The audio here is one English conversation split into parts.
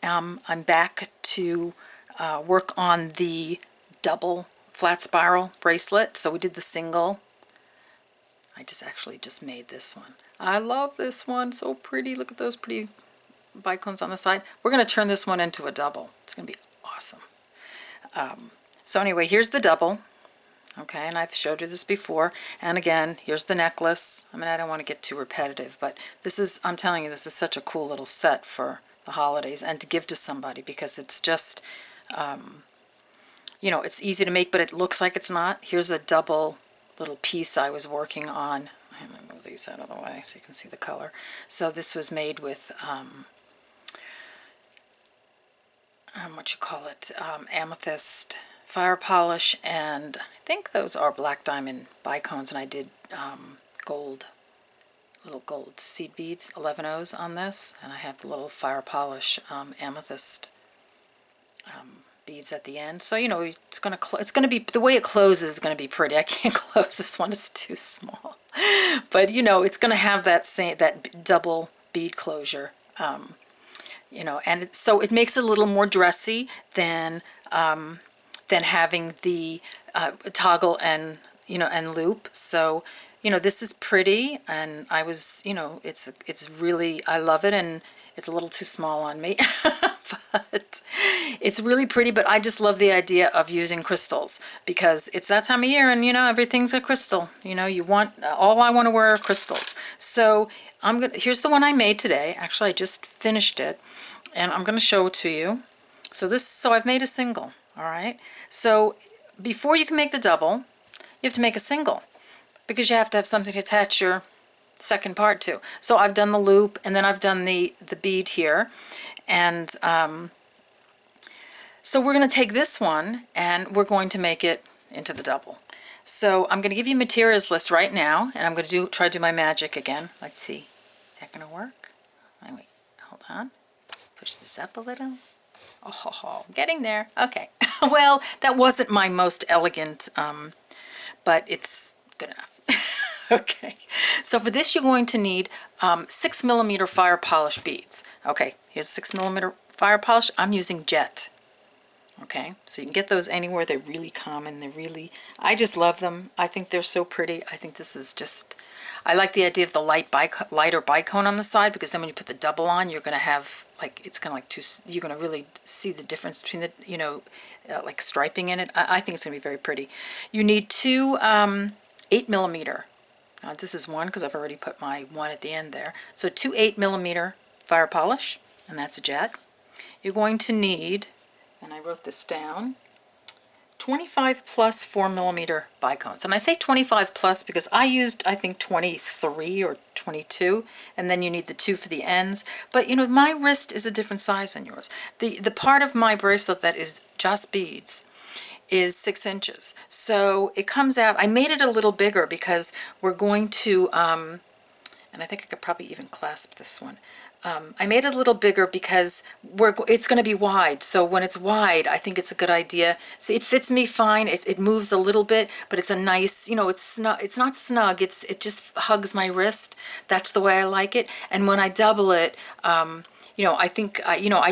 I'm back to work on the double flat spiral bracelet. So we did the single. I just made this one. I love this one, so pretty. Look at those pretty bicones on the side. We're going to turn this one into a double. It's going to be awesome. So anyway, here's the double. Okay, and I've showed you this before. And again, here's the necklace. I mean, I don't want to get too repetitive, but this is, I'm telling you, this is such a cool little set for the holidays and to give to somebody, because it's just, you know, it's easy to make, but it looks like it's not. Here's a double little piece I was working on. I'm going to move these out of the way so you can see the color. So this was made with, what you call it, amethyst fire polish, and I think those are black diamond bicones, and I did little gold seed beads, 11 O's on this, and I have the little fire polish amethyst beads at the end. So you know, it's gonna be, the way it closes is gonna be pretty. I can't close this one; it's too small. But you know, it's gonna have that double bead closure. You know, and so it makes it a little more dressy than having the toggle and, you know, and loop. So, you know, this is pretty, and I was, you know, it's really, I love it, and it's a little too small on me, but it's really pretty. But I just love the idea of using crystals, because it's that time of year, and you know, everything's a crystal. You know, you want, all I want to wear are crystals. So here's the one I made today. Actually, I just finished it, and I'm gonna show it to you. So I've made a single. All right, so before you can make the double, you have to make a single, because you have to have something to attach your second part to. So I've done the loop, and then I've done the bead here, and so we're going to take this one and we're going to make it into the double. So I'm going to give you a materials list right now, and I'm going to try to do my magic again. Let's see, is that going to work? Wait, hold on, push this up a little. Oh, getting there. Okay. Well, that wasn't my most elegant, but it's good enough. Okay. So for this, you're going to need 6mm fire polish beads. Okay. Here's 6mm fire polish. I'm using jet. Okay. So you can get those anywhere. They're really common. I just love them. I think they're so pretty. I think this is just, I like the idea of the lighter bicone on the side, because then when you put the double on, you're going to have, like, it's kind of like you're going to really see the difference between the, you know, like striping in it. I think it's going to be very pretty. You need two 8mm. Now this is one, because I've already put my one at the end there. So two 8mm fire polish, and that's a jet. You're going to need, and I wrote this down, 25 plus 4mm bicones. And I say 25 plus because I used, I think, 23 or 22, and then you need the 2 for the ends. But you know, my wrist is a different size than yours. The part of my bracelet that is just beads is 6 inches. So it comes out, I made it a little bigger because we're going to, and I think I could probably even clasp this one. I made it a little bigger because it's going to be wide. So when it's wide, I think it's a good idea. See, it fits me fine. It moves a little bit, but it's a nice, you know, it's snug. It's not snug. It just hugs my wrist. That's the way I like it. And when I double it, you know, I think, you know,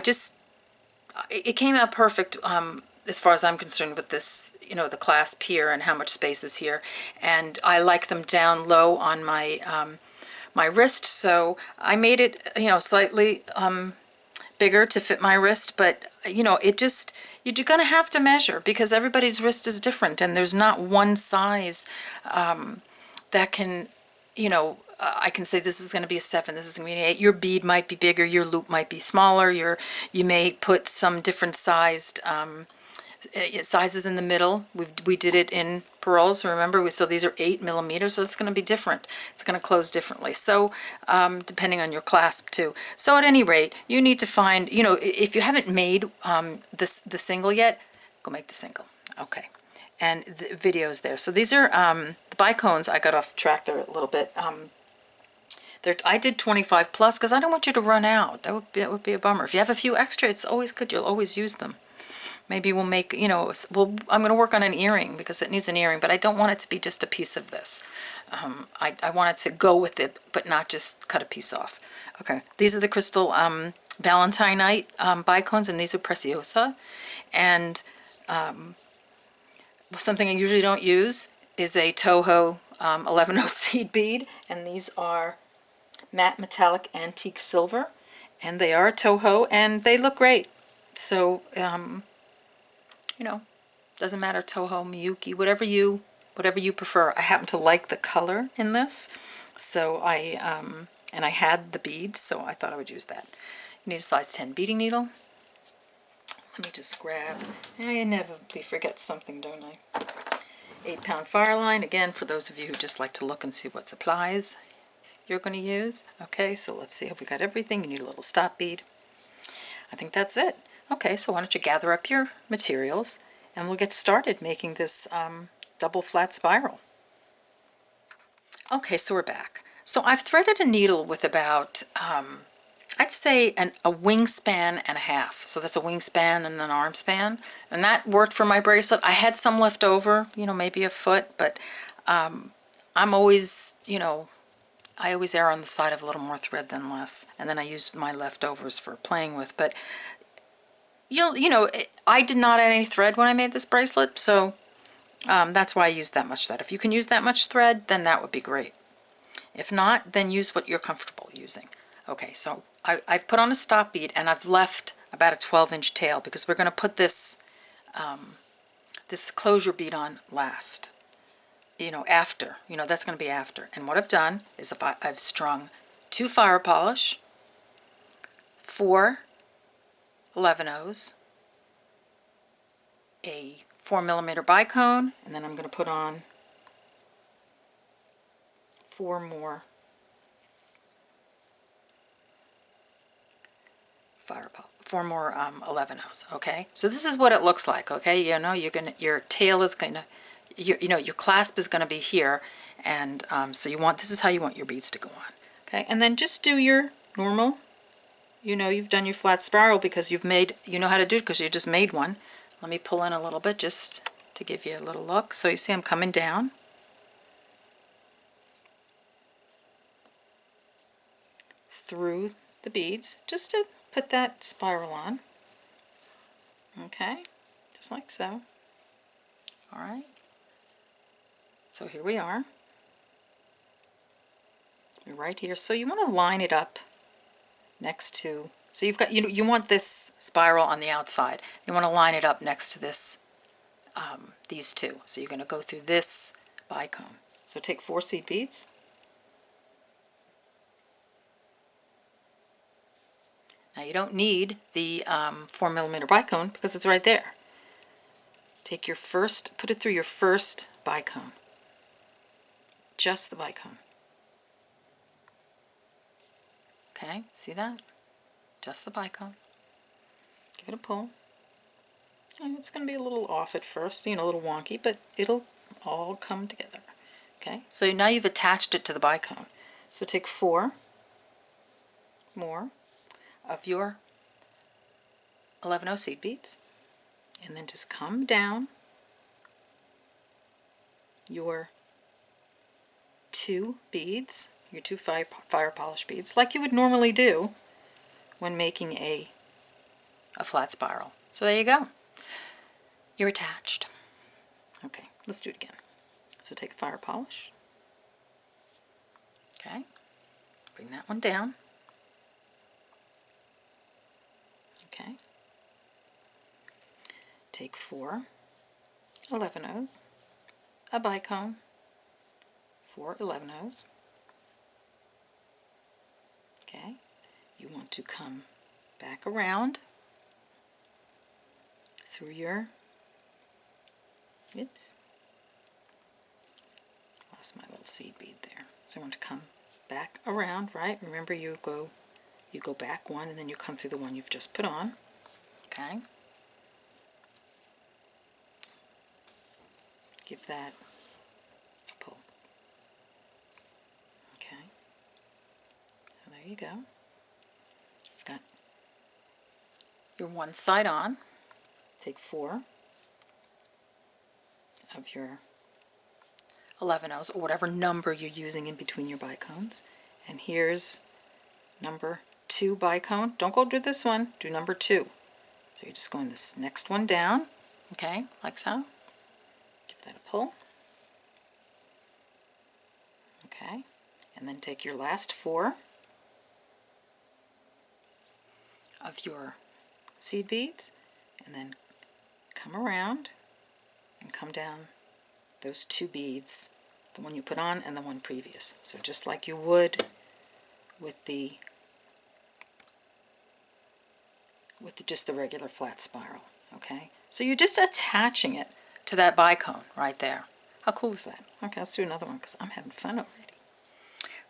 it came out perfect. As far as I'm concerned with this, you know, the clasp here and how much space is here. And I like them down low on my my wrist, so I made it, you know, slightly bigger to fit my wrist. But you know, it just, you're gonna have to measure, because everybody's wrist is different, and there's not one size that can, you know, I can say this is going to be a 7, this is going to be an 8. Your bead might be bigger, your loop might be smaller, you may put some different sized sizes in the middle. We did it in pearls, remember? So these are 8mm, so it's going to be different. It's going to close differently. So depending on your clasp too. So at any rate, you need to find, you know, if you haven't made the single yet, go make the single. Okay. And the video's there. So these are the bicones. I got off track there a little bit. I did 25 plus because I don't want you to run out. That would be a bummer. If you have a few extra, it's always good. You'll always use them. Maybe we'll make, you know, I'm going to work on an earring because it needs an earring, but I don't want it to be just a piece of this. I want it to go with it, but not just cut a piece off. Okay, these are the crystal Valentinite Bicones, and these are Preciosa. And something I usually don't use is a Toho 11 seed bead, and these are matte metallic antique silver, and they are Toho, and they look great. So you know, doesn't matter, Toho, Miyuki, whatever you prefer. I happen to like the color in this, so and I had the beads, so I thought I would use that. You need a size 10 beading needle. Let me just grab, I inevitably forget something, don't I? 8-pound Fireline, again, for those of you who just like to look and see what supplies you're going to use. Okay, so let's see if we got everything. You need a little stop bead. I think that's it. Okay, so why don't you gather up your materials and we'll get started making this double flat spiral. Okay, so we're back. So I've threaded a needle with about, I'd say a wingspan and a half. So that's a wingspan and an arm span. And that worked for my bracelet. I had some left over, you know, maybe a foot, but I'm always, you know, I always err on the side of a little more thread than less. And then I use my leftovers for playing with. But, you know, I did not add any thread when I made this bracelet, so that's why I used that much thread. If you can use that much thread, then that would be great. If not, then use what you're comfortable using. Okay, so I've put on a stop bead, and I've left about a 12-inch tail because we're going to put this this closure bead on last. You know, after. You know, that's going to be after. And what I've done is I've strung 2 fire polish, 4 11-ohs, a 4mm bicone, and then I'm going to put on 4 more 11-ohs. Okay, so this is what it looks like. Okay, you know, your tail is gonna, you know, your clasp is gonna be here, and so this is how you want your beads to go on. Okay, and then just do your normal. You know, you've done your flat spiral because you know how to do it because you just made one. Let me pull in a little bit just to give you a little look. So you see I'm coming down. Through the beads just to put that spiral on. Okay, just like so. All right. So here we are. We're right here. So you want to line it up next to, so you've got, you want this spiral on the outside. You want to line it up next to this, these two. So you're going to go through this bicone. So take 4 seed beads. Now you don't need the 4mm bicone because it's right there. Take your first, put it through your first bicone. Just the bicone. Okay, see that? Just the bicone. Give it a pull. And it's going to be a little off at first, you know, a little wonky, but it'll all come together. Okay, so now you've attached it to the bicone. So take 4 more of your 11-oh seed beads, and then just come down your 2 beads, your 2 fire polish beads, like you would normally do when making a flat spiral. So there you go. You're attached. Okay, let's do it again. So take a fire polish. Okay, bring that one down. Okay. Take 4 11-ohs, a bicone, 4 11-ohs. Okay. You want to come back around through your, oops, lost my little seed bead there. So I want to come back around, right? Remember, you go back 1 and then you come through the one you've just put on. Okay. Give that a pull. Okay. So there you go. You've got your one side on. Take 4 of your 11-ohs, or whatever number you're using in between your bicones. And here's number 2 bicone. Don't go do this one, do number 2. So you're just going this next one down, okay, like so. Give that a pull. Okay, and then take your last 4 of your seed beads and then come around and come down those 2 beads, the one you put on and the one previous. So just like you would with just the regular flat spiral, okay? So you're just attaching it to that bicone right there. How cool is that? Okay, let's do another one because I'm having fun already.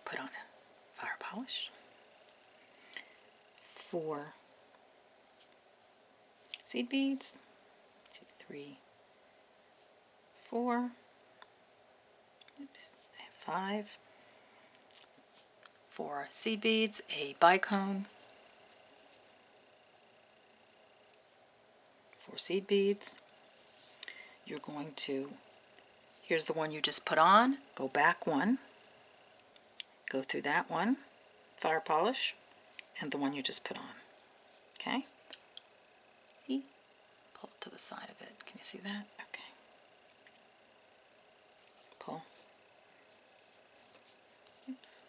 Put on a fire polish. 4 seed beads. 2, 3, 4. Oops, I have 5. 4 seed beads, a bicone. 4 seed beads. You're going to, here's the one you just put on, go back 1, go through that one, fire polish, and the one you just put on. Okay? See? Pull it to the side of it. Can you see that? Okay. Pull. Oops.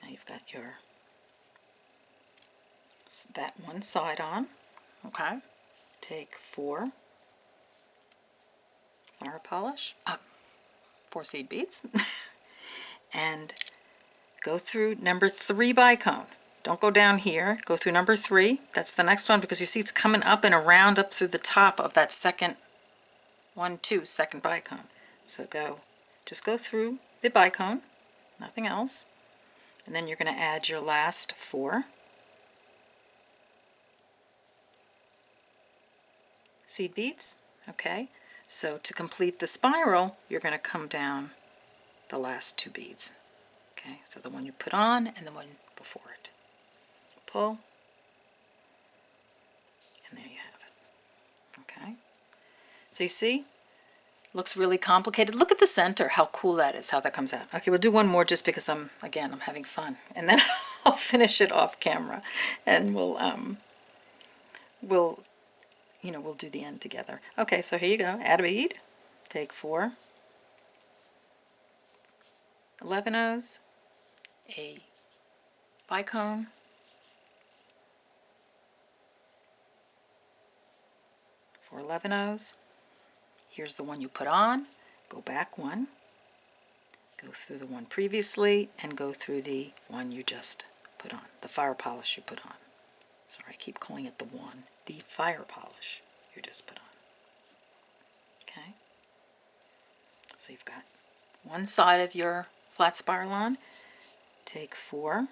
Now you've got your that one side on. Okay. Take 4 fire polish, 4 seed beads, and go through number 3 bicone. Don't go down here. Go through number 3. That's the next one because you see it's coming up and around up through the top of that second 1, 2 second bicone. So just go through the bicone, nothing else, and then you're going to add your last 4 seed beads. Okay, so to complete the spiral, you're going to come down the last 2 beads. Okay, so the one you put on and the one before it. Pull, and there you have it. Okay, so you see, looks really complicated. Look at the center, how cool that is, how that comes out. Okay, we'll do one more just because I'm having fun, and then I'll finish it off camera, and we'll do the end together. Okay, so here you go. Add a bead. Take 4 11-ohs, a bicone, 4 11-ohs. Here's the one you put on. Go back 1. Go through the one previously and go through the one you just put on, the fire polish you put on. Sorry, I keep calling it the one. The fire polish you just put on. Okay? So you've got one side of your flat spiral on. Take 4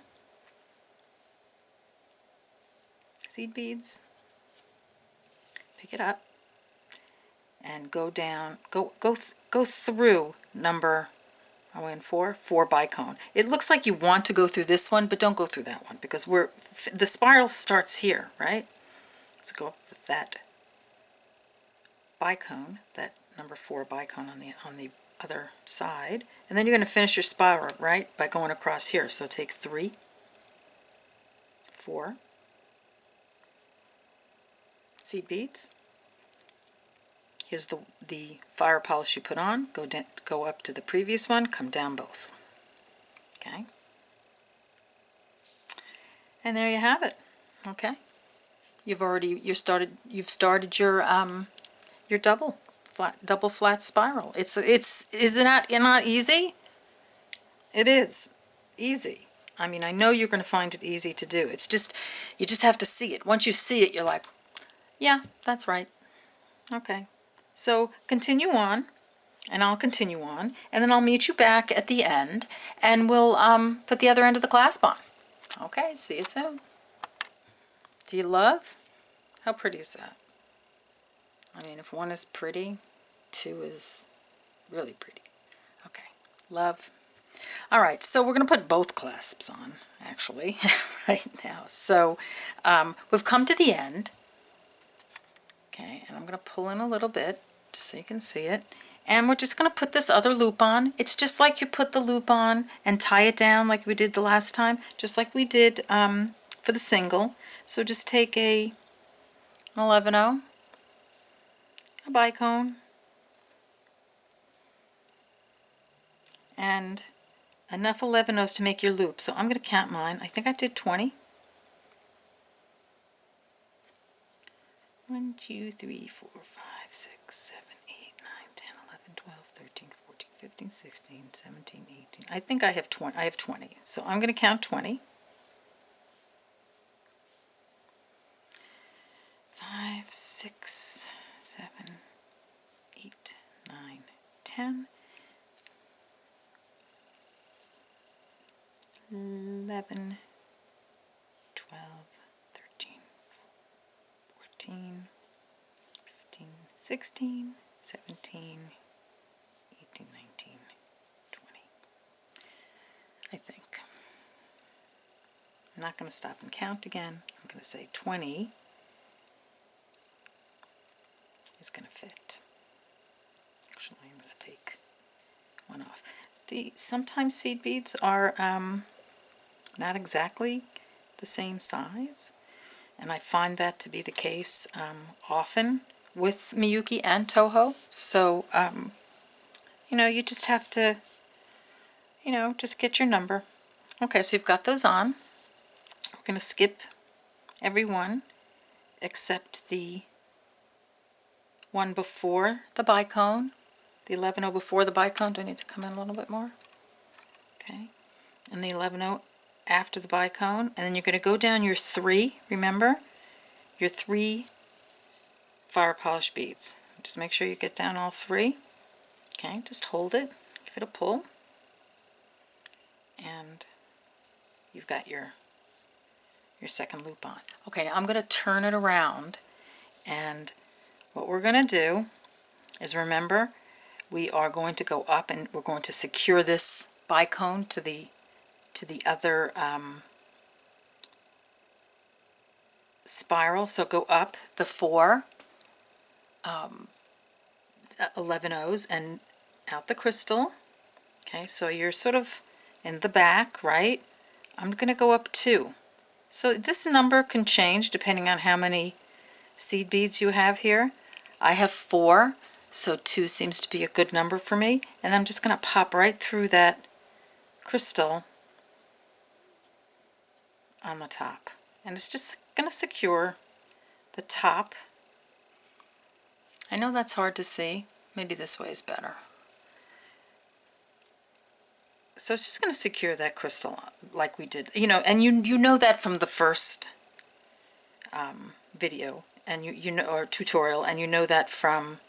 seed beads, pick it up, and go down, go through number, I went 4 bicone. It looks like you want to go through this one, but don't go through that one because the spiral starts here, right? So go up with that bicone, that number 4 bicone on the other side, and then you're going to finish your spiral, right, by going across here. So take 3, 4 seed beads. Here's the fire polish you put on. Go up to the previous one, come down both. Okay, and there you have it. Okay, you've started your double flat spiral. Is it not easy? It is easy. I mean, I know you're going to find it easy to do. It's just you just have to see it. Once you see it, you're like, yeah, that's right. Okay. So continue on, and I'll continue on, and then I'll meet you back at the end, and we'll put the other end of the clasp on. Okay, see you soon. Do you love? How pretty is that? I mean, if 1 is pretty, 2 is really pretty. Okay, love. All right, so we're going to put both clasps on, actually, right now. So we've come to the end. Okay, and I'm going to pull in a little bit just so you can see it. And we're just going to put this other loop on. It's just like you put the loop on and tie it down like we did the last time, just like we did for the single. So just take an 11-0, a bicone, and enough 11-0s to make your loop. So I'm going to count mine. I think I did 20. 1, 2, 3, 4, 5, 6, 7, 8, 9, 10, 11, 12, 13, 14, 15, 16, 17, 18. I think I have 20. I have 20. So I'm going to count 20. 5, 6, 7, 8, 9, 10, 11, 12, 13, 14, 15, 16, 17, 18, 19, 20. I think. I'm not going to stop and count again. I'm going to say 20 is going to fit. Actually, I'm going to take one off. Sometimes seed beads are not exactly the same size, and I find that to be the case often with Miyuki and Toho. So you just have to just get your number. Okay, so you've got those on. We're going to skip every one except the one before the bicone, the 11-0 before the bicone. Do I need to come in a little bit more? Okay, and the 11-0 after the bicone, and then you're going to go down your 3, remember? Your 3 fire polished beads. Just make sure you get down all 3. Okay, just hold it, give it a pull, and you've got your second loop on. Okay, now I'm going to turn it around, and what we're going to do is, remember, we are going to go up and we're going to secure this bicone to the other spiral. So go up the 4 11-0s and out the crystal. Okay, so you're sort of in the back, right? I'm going to go up 2. So this number can change depending on how many seed beads you have here. I have 4, so 2 seems to be a good number for me. And I'm just going to pop right through that crystal on the top. And it's just going to secure the top. I know that's hard to see. Maybe this way is better. So it's just going to secure that crystal like we did, and you know that from the first video and you know, or tutorial, and you know that from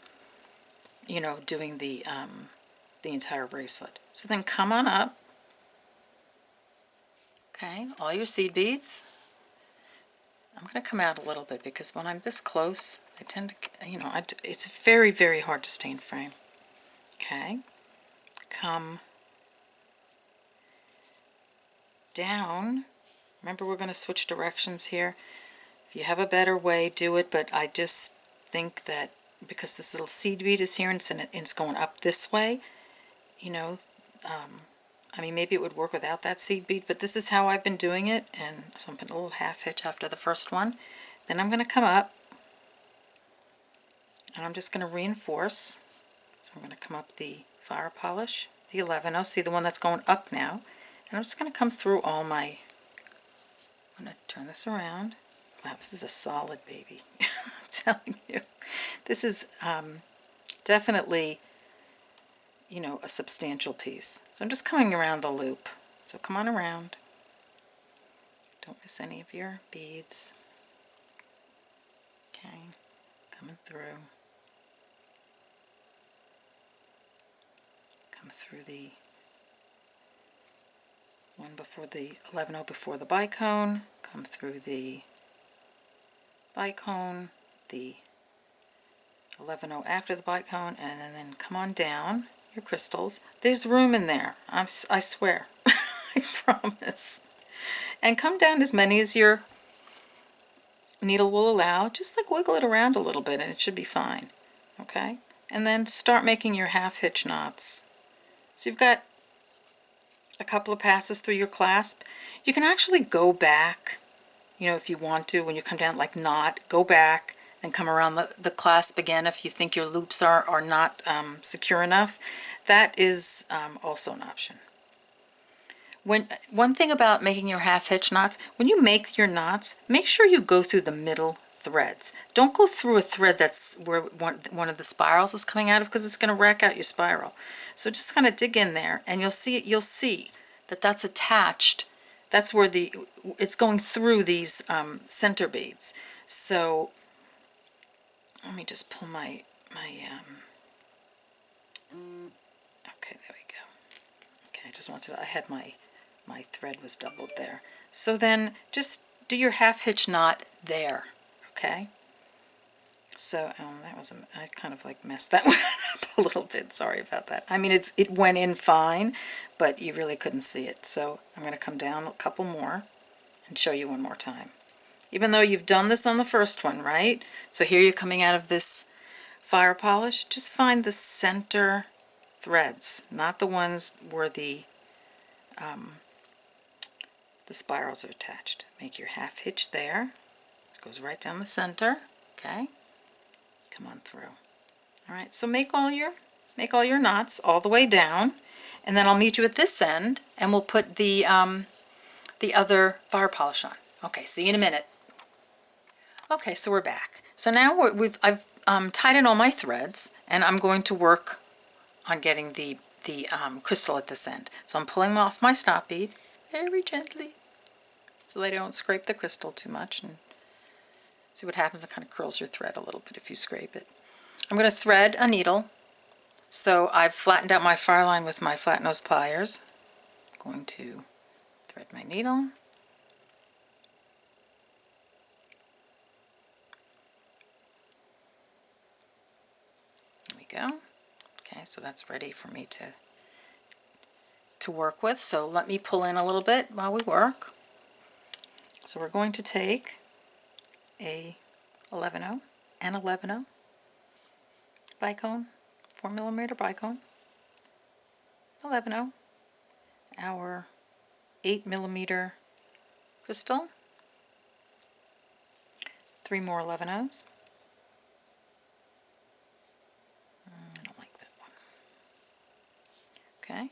doing the entire bracelet. So then come on up. Okay, all your seed beads. I'm going to come out a little bit because when I'm this close, I tend to, it's very, very hard to stay in frame. Okay, come down. Remember, we're going to switch directions here. If you have a better way, do it, but I just think that because this little seed bead is here and it's going up this way, I mean, maybe it would work without that seed bead, but this is how I've been doing it, and so I'm putting a little half hitch after the first one. Then I'm going to come up, and I'm just going to reinforce. So I'm going to come up the fire polish, the 11-0, see the one that's going up now, and I'm just going to come through all my, I'm going to turn this around. Wow, this is a solid baby. I'm telling you. This is definitely, a substantial piece. So I'm just coming around the loop. So come on around. Don't miss any of your beads. Okay, coming through. Come through the one before the 11-0 before the bicone. Come through the bicone, the 11-0 after the bicone, and then come on down your crystals. There's room in there. I swear. I promise. And come down as many as your needle will allow. Just like wiggle it around a little bit and it should be fine. Okay? and then start making your half hitch knots. So you've got a couple of passes through your clasp. You can actually go back, you know, if you want to, when you come down like knot, go back and come around the clasp again if you think your loops are not secure enough. That is also an option. One thing about making your half hitch knots, when you make your knots, make sure you go through the middle threads. Don't go through a thread that's where one of the spirals is coming out of, because it's going to rack out your spiral. So just kind of dig in there and you'll see that that's attached. That's where it's going through these center beads. So let me just pull my okay, there we go. Okay, I just wanted I had my thread was doubled there. So then just do your half hitch knot there, okay? So that was I kind of like messed that one up a little bit. Sorry about that. I mean, it went in fine, but you really couldn't see it. So I'm going to come down a couple more and show you one more time. Even though you've done this on the first one, right? So here you're coming out of this fire polish. Just find the center threads, not the ones where the spirals are attached. Make your half hitch there. It goes right down the center. Okay. Come on through. All right. So make all your knots all the way down, and then I'll meet you at this end, and we'll put the other fire polish on. Okay. See you in a minute. Okay. So we're back. So now I've tied in all my threads, and I'm going to work on getting the crystal at this end. So I'm pulling off my stop bead very gently, so they don't scrape the crystal too much. And see what happens, it kind of curls your thread a little bit if you scrape it. I'm going to thread a needle. So I've flattened out my Fireline with my flat nose pliers. I'm going to thread my needle. There we go. Okay, so that's ready for me to work with. So let me pull in a little bit while we work. So we're going to take a 11-0 and 11-0 bicone, 4mm bicone, 11-0, our 8mm crystal, 3 more 11-0s. I don't like that one. Okay,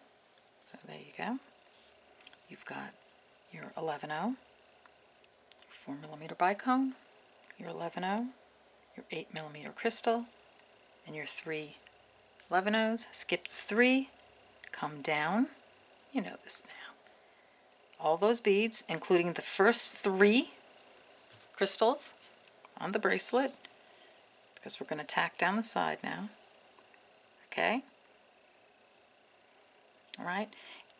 so there you go. You've got your 11-0, 4mm bicone, your 11-0, your 8mm crystal, and your 3 11-0s. Skip the 3, come down. You know this now. All those beads, including the first 3 crystals on the bracelet, because we're going to tack down the side now. Okay? All right?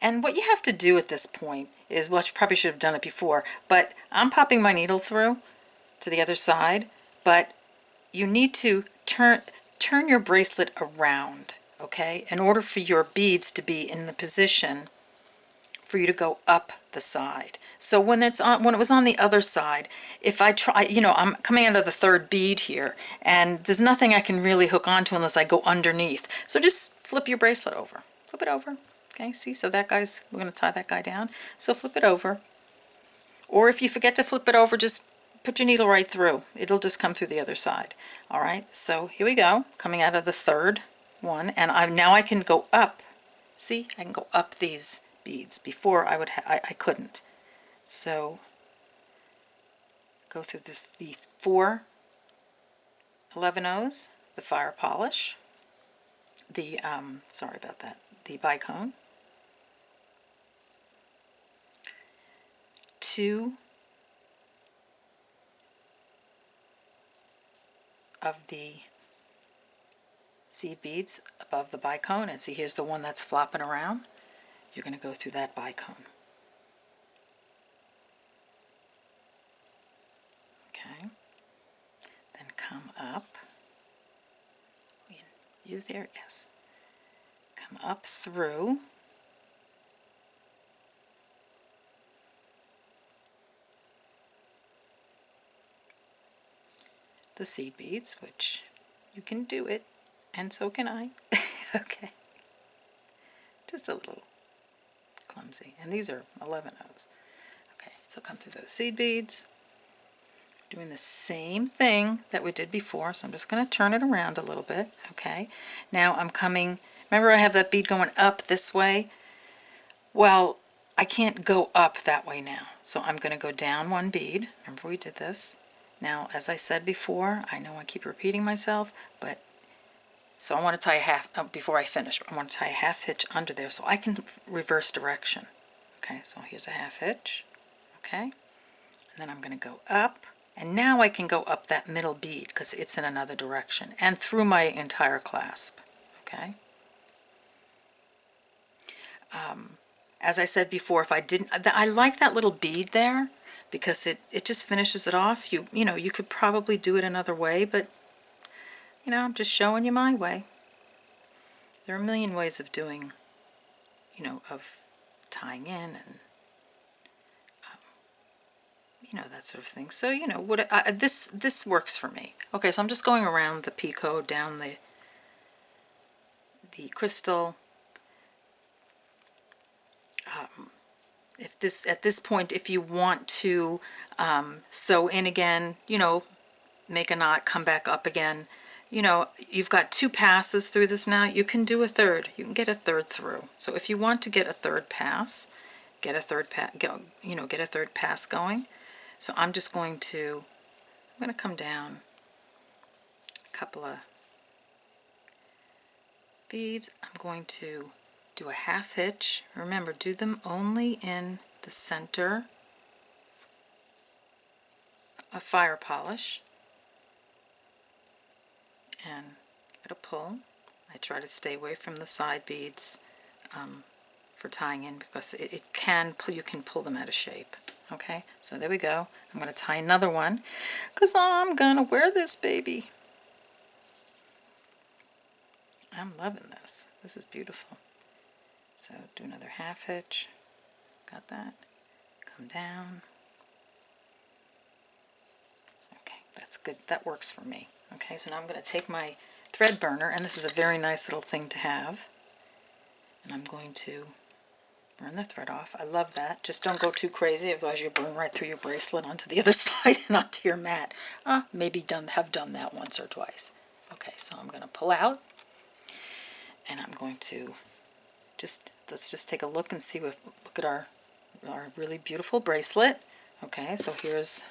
And what you have to do at this point is, well, you probably should have done it before, but I'm popping my needle through to the other side, but you need to turn your bracelet around, okay, in order for your beads to be in the position for you to go up the side. So when it was on the other side, if I try, you know, I'm coming out of the 3rd bead here, and there's nothing I can really hook onto unless I go underneath. So just flip your bracelet over. Flip it over. Okay, see, so that guy's, we're going to tie that guy down. So flip it over. Or if you forget to flip it over, just put your needle right through. It'll just come through the other side. All right, so here we go, coming out of the 3rd one, and now I can go up. See, I can go up these beads. Before I couldn't. So go through the 4 11-0s, the fire polish, the sorry about that, the bicone, 2 of the seed beads above the bicone, and see, here's the one that's flopping around. You're going to go through that bicone. Okay, then come up. You there? Yes. Come up through the seed beads, which you can do it. And so can I. Okay. Just a little clumsy. And these are 11 O's. Okay, so come through those seed beads. Doing the same thing that we did before, so I'm just going to turn it around a little bit. Okay, now I'm coming, remember I have that bead going up this way? Well, I can't go up that way now, so I'm going to go down one bead. Remember we did this? Now, as I said before, I know I keep repeating myself, but so I want to tie a half, before I finish, I want to tie a half hitch under there so I can reverse direction. Okay, so here's a half hitch. Okay, and then I'm going to go up. And now I can go up that middle bead because it's in another direction and through my entire clasp. Okay. As I said before, if I didn't, I like that little bead there because it just finishes it off. You know, you could probably do it another way, but you know, I'm just showing you my way. There are a million ways of doing, you know, of tying in and you know, that sort of thing. So, you know, what this works for me. Okay, so I'm just going around the picot down the crystal. If this at this point, if you want to sew in again, you know, make a knot, come back up again. You know, you've got 2 passes through this now. You can do a third. You can get a third through. So if you want to get a third pass, get a third pass. You know, get a third pass going. So I'm just going to, I'm going to come down a couple of beads. I'm going to do a half hitch. Remember, do them only in the center of fire polish. And give it a pull. I try to stay away from the side beads for tying in because you can pull them out of shape. Okay, so there we go. I'm going to tie another one because I'm going to wear this baby. I'm loving this. This is beautiful. So do another half hitch. Got that. Come down. Okay, that's good. That works for me. Okay, so now I'm going to take my thread burner, and this is a very nice little thing to have. And I'm going to burn the thread off. I love that. Just don't go too crazy, otherwise you burn right through your bracelet onto the other side and onto your mat. Maybe have done that once or twice. Okay, so I'm going to pull out, and I'm going to let's just take a look and see look at our really beautiful bracelet. Okay, so here's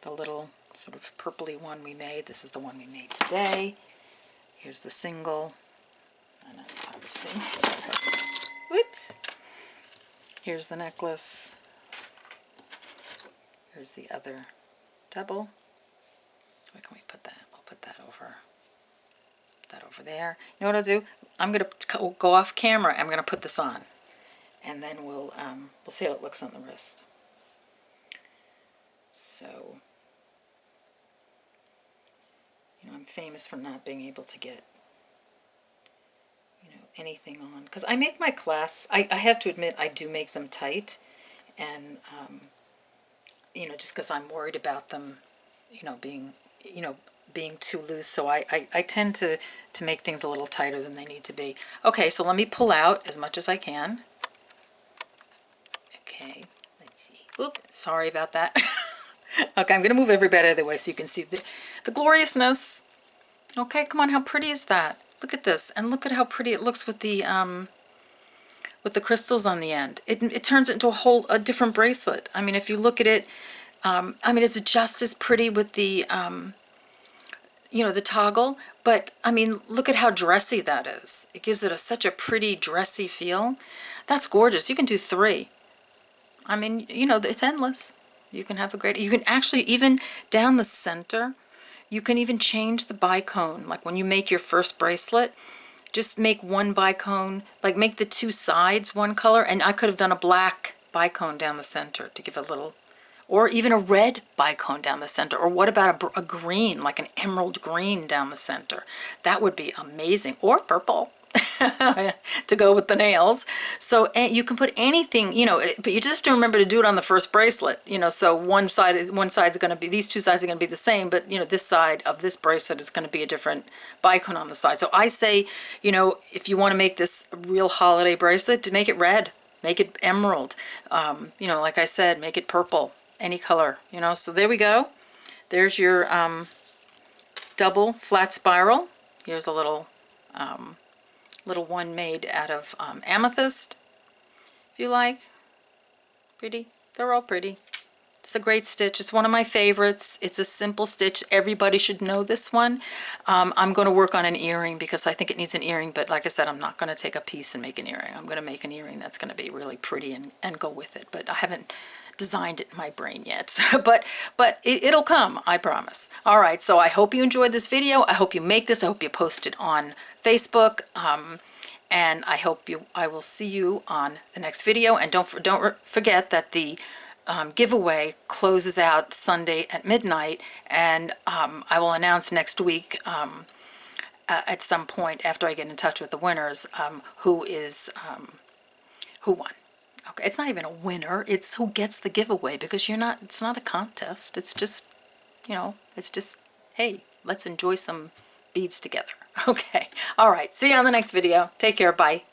the little sort of purpley one we made. This is the one we made today. Here's the single. I'm tired of seeing this. Whoops. Here's the necklace. Here's the other double. Where can we put that? I'll put that over there. You know what I'll do? I'm going to go off camera. I'm going to put this on, and then we'll see how it looks on the wrist. So, you know, I'm famous for not being able to get, you know, anything on, because I make my clasps. I have to admit I do make them tight, and you know, just because I'm worried about them, you know, being too loose. So I tend to make things a little tighter than they need to be. Okay, so let me pull out as much as I can. Okay, let's see. Oop, sorry about that. Okay, I'm going to move everybody out of the way so you can see the gloriousness. Okay, come on, how pretty is that? Look at this, and look at how pretty it looks with the crystals on the end. It turns it into a different bracelet. I mean, if you look at it, I mean, it's just as pretty with the you know, the toggle, but I mean, look at how dressy that is. It gives it such a pretty dressy feel. That's gorgeous. You can do 3. I mean, you know, it's endless. You can have you can actually, even down the center, you can even change the bicone. Like when you make your first bracelet, just make one bicone, like make the 2 sides one color, and I could have done a black bicone down the center to give a little, or even a red bicone down the center, or what about a green, like an emerald green down the center? That would be amazing, or purple. to go with the nails. So and you can put anything, you know, but you just have to remember to do it on the first bracelet, you know, so one side's going to be, these two sides are going to be the same, but you know, this side of this bracelet is going to be a different bicone on the side. So I say, you know, if you want to make this a real holiday bracelet, to make it red, make it emerald, you know, like I said, make it purple, any color, you know. So there we go. There's your double flat spiral. Here's a little one made out of amethyst, if you like. Pretty. They're all pretty. It's a great stitch. It's one of my favorites. It's a simple stitch. Everybody should know this one. I'm going to work on an earring because I think it needs an earring, but like I said, I'm not going to take a piece and make an earring. I'm going to make an earring that's going to be really pretty and go with it, but I haven't designed it in my brain yet. So, but it'll come, I promise. All right, so I hope you enjoyed this video. I hope you make this. I hope you post it on Facebook. And I will see you on the next video. And don't forget that the giveaway closes out Sunday at midnight, and I will announce next week at some point after I get in touch with the winners who won. Okay, it's not even a winner, it's who gets the giveaway, because it's not a contest. It's just, you know, it's just, hey, let's enjoy some beads together. Okay, all right, see you on the next video. Take care, bye.